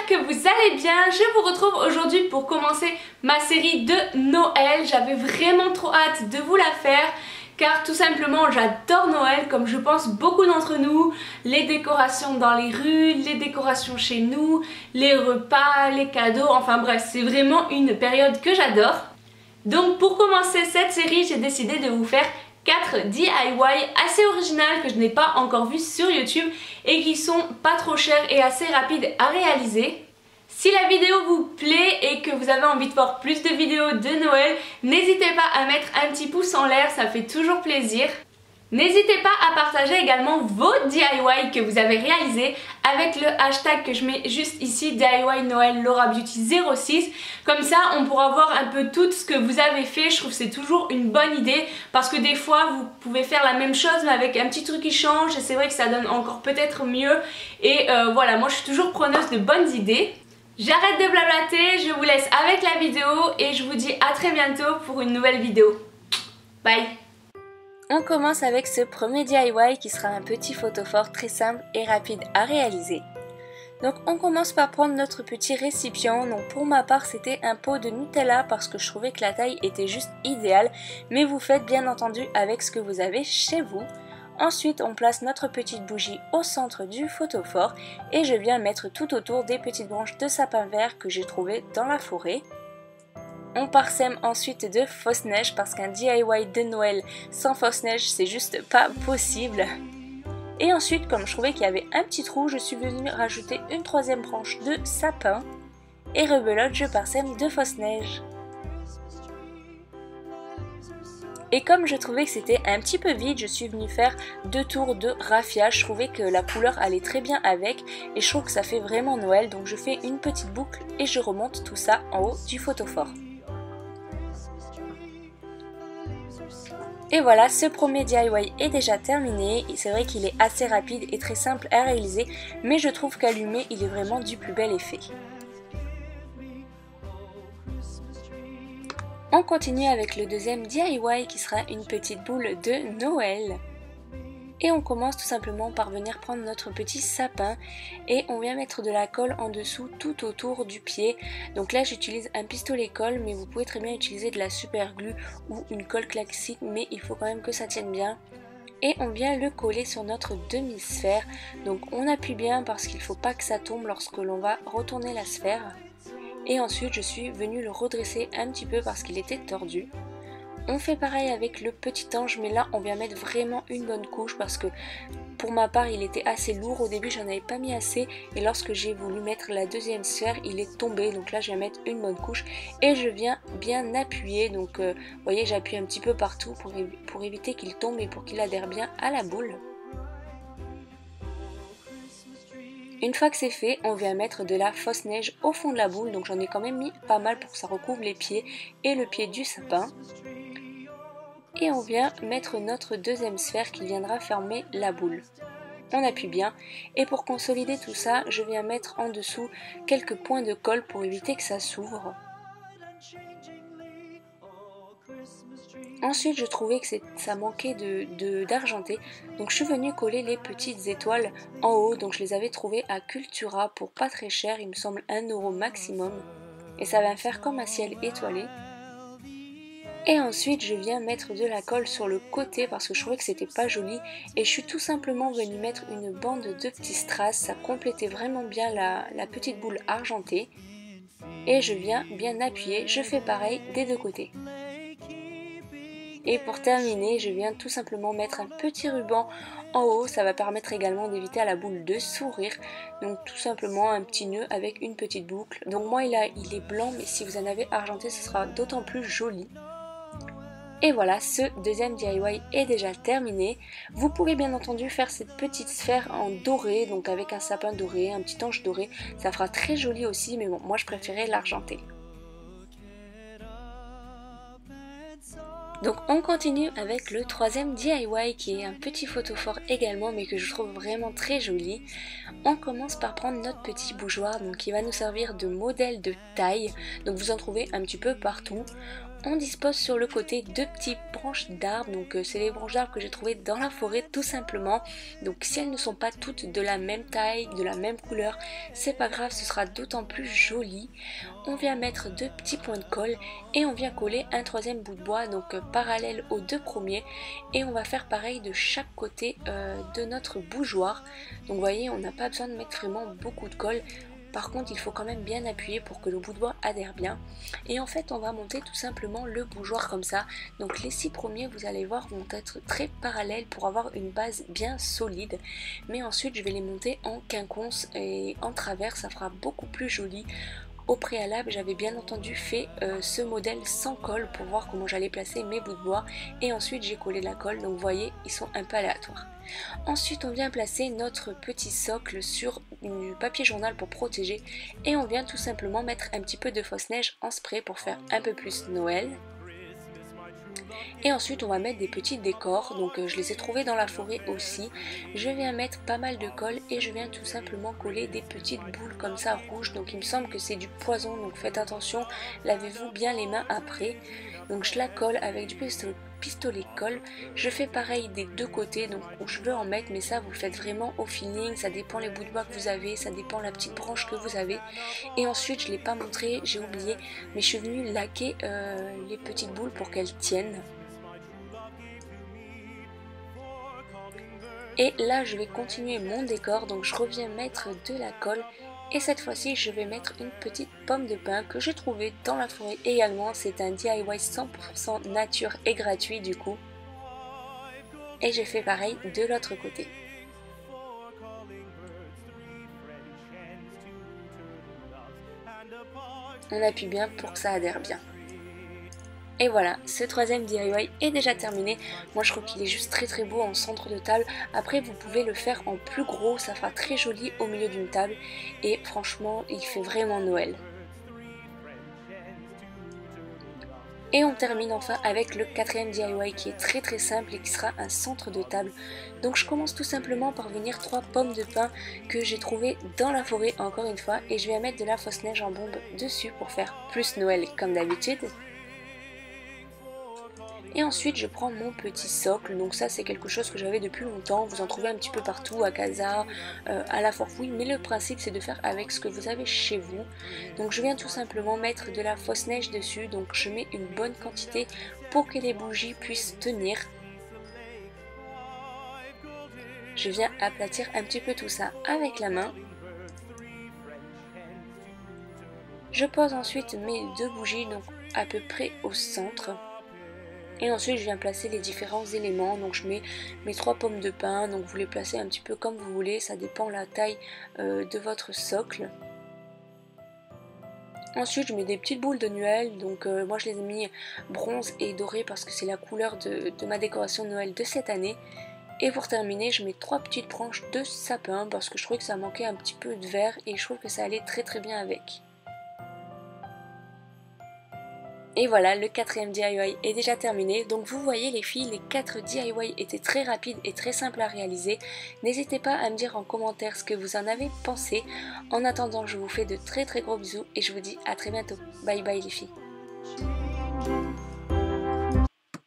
que vous allez bien. Je vous retrouve aujourd'hui pour commencer ma série de Noël. J'avais vraiment trop hâte de vous la faire car tout simplement j'adore Noël, comme je pense beaucoup d'entre nous. Les décorations dans les rues, les décorations chez nous, les repas, les cadeaux, enfin bref, c'est vraiment une période que j'adore. Donc pour commencer cette série, j'ai décidé de vous faire 4 DIY assez originales que je n'ai pas encore vues sur YouTube et qui sont pas trop chères et assez rapides à réaliser. Si la vidéo vous plaît et que vous avez envie de voir plus de vidéos de Noël, n'hésitez pas à mettre un petit pouce en l'air, ça fait toujours plaisir. N'hésitez pas à partager également vos DIY que vous avez réalisés avec le hashtag que je mets juste ici, DIY Noël Laura Beauty 06. Comme ça, on pourra voir un peu tout ce que vous avez fait. Je trouve que c'est toujours une bonne idée parce que des fois, vous pouvez faire la même chose mais avec un petit truc qui change et c'est vrai que ça donne encore peut-être mieux. Et voilà, moi je suis toujours preneuse de bonnes idées. J'arrête de blablater, je vous laisse avec la vidéo et je vous dis à très bientôt pour une nouvelle vidéo. Bye! On commence avec ce premier DIY qui sera un petit photophore très simple et rapide à réaliser. Donc on commence par prendre notre petit récipient. Donc pour ma part c'était un pot de Nutella parce que je trouvais que la taille était juste idéale. Mais vous faites bien entendu avec ce que vous avez chez vous. Ensuite on place notre petite bougie au centre du photophore et je viens mettre tout autour des petites branches de sapin vert que j'ai trouvées dans la forêt. On parsème ensuite de fausse neige parce qu'un DIY de Noël sans fausse neige c'est juste pas possible. Et ensuite comme je trouvais qu'il y avait un petit trou, je suis venue rajouter une troisième branche de sapin et rebelote je parsème de fausse neige. Et comme je trouvais que c'était un petit peu vide, je suis venue faire 2 tours de raffia. Je trouvais que la couleur allait très bien avec et je trouve que ça fait vraiment Noël. Donc je fais une petite boucle et je remonte tout ça en haut du photophore. Et voilà, ce premier DIY est déjà terminé. C'est vrai qu'il est assez rapide et très simple à réaliser, mais je trouve qu'allumé, il est vraiment du plus bel effet. On continue avec le deuxième DIY qui sera une petite boule de Noël. Et on commence tout simplement par venir prendre notre petit sapin et on vient mettre de la colle en dessous tout autour du pied. Donc là j'utilise un pistolet colle mais vous pouvez très bien utiliser de la super glue ou une colle classique mais il faut quand même que ça tienne bien. Et on vient le coller sur notre demi-sphère. Donc on appuie bien parce qu'il ne faut pas que ça tombe lorsque l'on va retourner la sphère. Et ensuite je suis venue le redresser un petit peu parce qu'il était tordu. On fait pareil avec le petit ange mais là on vient mettre vraiment une bonne couche parce que pour ma part il était assez lourd. Au début j'en avais pas mis assez et lorsque j'ai voulu mettre la deuxième sphère il est tombé. Donc là je viens mettre une bonne couche et je viens bien appuyer. Donc vous voyez j'appuie un petit peu partout pour éviter qu'il tombe et pour qu'il adhère bien à la boule. Une fois que c'est fait, on vient mettre de la fausse neige au fond de la boule. Donc j'en ai quand même mis pas mal pour que ça recouvre les pieds et le pied du sapin. Et on vient mettre notre deuxième sphère qui viendra fermer la boule. On appuie bien et pour consolider tout ça, je viens mettre en dessous quelques points de colle pour éviter que ça s'ouvre. Ensuite, je trouvais que ça manquait d'argenté, donc je suis venue coller les petites étoiles en haut. Donc je les avais trouvées à Cultura pour pas très cher, il me semble 1 € maximum. Et ça va faire comme un ciel étoilé. Et ensuite je viens mettre de la colle sur le côté parce que je trouvais que c'était pas joli et je suis tout simplement venue mettre une bande de petits strass, ça complétait vraiment bien la petite boule argentée. Et je viens bien appuyer, je fais pareil des deux côtés. Et pour terminer, je viens tout simplement mettre un petit ruban en haut, ça va permettre également d'éviter à la boule de sourire. Donc tout simplement un petit nœud avec une petite boucle. Donc moi il est blanc mais si vous en avez argenté ce sera d'autant plus joli. Et voilà, ce deuxième DIY est déjà terminé. Vous pourrez bien entendu faire cette petite sphère en doré, donc avec un sapin doré, un petit ange doré. Ça fera très joli aussi, mais bon, moi je préférais l'argenté. Donc on continue avec le troisième DIY qui est un petit photophore également mais que je trouve vraiment très joli. On commence par prendre notre petit bougeoir donc qui va nous servir de modèle de taille. Donc vous en trouvez un petit peu partout. On dispose sur le côté deux petites branches d'arbres, donc c'est les branches d'arbres que j'ai trouvées dans la forêt tout simplement. Donc si elles ne sont pas toutes de la même taille, de la même couleur, c'est pas grave, ce sera d'autant plus joli. On vient mettre deux petits points de colle et on vient coller un troisième bout de bois, donc parallèle aux deux premiers, et on va faire pareil de chaque côté de notre bougeoir. Donc vous voyez, on n'a pas besoin de mettre vraiment beaucoup de colle. Par contre, il faut quand même bien appuyer pour que le bout de bois adhère bien. Et en fait, on va monter tout simplement le bougeoir comme ça. Donc les 6 premiers, vous allez voir, vont être très parallèles pour avoir une base bien solide. Mais ensuite, je vais les monter en quinconce et en travers, ça fera beaucoup plus joli. Au préalable, j'avais bien entendu fait ce modèle sans colle pour voir comment j'allais placer mes bouts de bois. Et ensuite, j'ai collé la colle, donc vous voyez, ils sont un peu aléatoires. Ensuite, on vient placer notre petit socle sur du papier journal pour protéger. Et on vient tout simplement mettre un petit peu de fausse neige en spray pour faire un peu plus Noël. Et ensuite on va mettre des petits décors, donc je les ai trouvés dans la forêt aussi. Je viens mettre pas mal de colle et je viens tout simplement coller des petites boules comme ça rouges. Donc il me semble que c'est du poison, donc faites attention, lavez-vous bien les mains après. Donc je la colle avec du pistolet colle. Je fais pareil des deux côtés, donc où je veux en mettre, mais ça vous le faites vraiment au feeling, ça dépend les bouts de bois que vous avez, ça dépend la petite branche que vous avez. Et ensuite je ne l'ai pas montré, j'ai oublié, mais je suis venue laquer les petites boules pour qu'elles tiennent. Et là je vais continuer mon décor, donc je reviens mettre de la colle. Et cette fois-ci je vais mettre une petite pomme de pin que j'ai trouvée dans la forêt également. C'est un DIY 100% nature et gratuit du coup. Et j'ai fait pareil de l'autre côté. On appuie bien pour que ça adhère bien. Et voilà, ce troisième DIY est déjà terminé. Moi je trouve qu'il est juste très beau en centre de table. Après vous pouvez le faire en plus gros, ça fera très joli au milieu d'une table. Et franchement, il fait vraiment Noël. Et on termine enfin avec le quatrième DIY qui est très simple et qui sera un centre de table. Donc je commence tout simplement par venir 3 pommes de pin que j'ai trouvées dans la forêt encore une fois. Et je vais mettre de la fausse neige en bombe dessus pour faire plus Noël comme d'habitude. Et ensuite je prends mon petit socle, donc ça c'est quelque chose que j'avais depuis longtemps, vous en trouvez un petit peu partout, à Casa, à la Forfouille, mais le principe c'est de faire avec ce que vous avez chez vous. Donc je viens tout simplement mettre de la fausse neige dessus, donc je mets une bonne quantité pour que les bougies puissent tenir. Je viens aplatir un petit peu tout ça avec la main. Je pose ensuite mes 2 bougies, donc à peu près au centre. Et ensuite je viens placer les différents éléments, donc je mets mes 3 pommes de pin, donc vous les placez un petit peu comme vous voulez, ça dépend la taille de votre socle. Ensuite je mets des petites boules de Noël, donc moi je les ai mis bronze et doré parce que c'est la couleur de ma décoration de Noël de cette année. Et pour terminer je mets 3 petites branches de sapin parce que je trouvais que ça manquait un petit peu de vert et je trouve que ça allait très bien avec. Et voilà, le quatrième DIY est déjà terminé. Donc vous voyez les filles, les 4 DIY étaient très rapides et très simples à réaliser. N'hésitez pas à me dire en commentaire ce que vous en avez pensé. En attendant, je vous fais de très gros bisous et je vous dis à très bientôt. Bye bye les filles.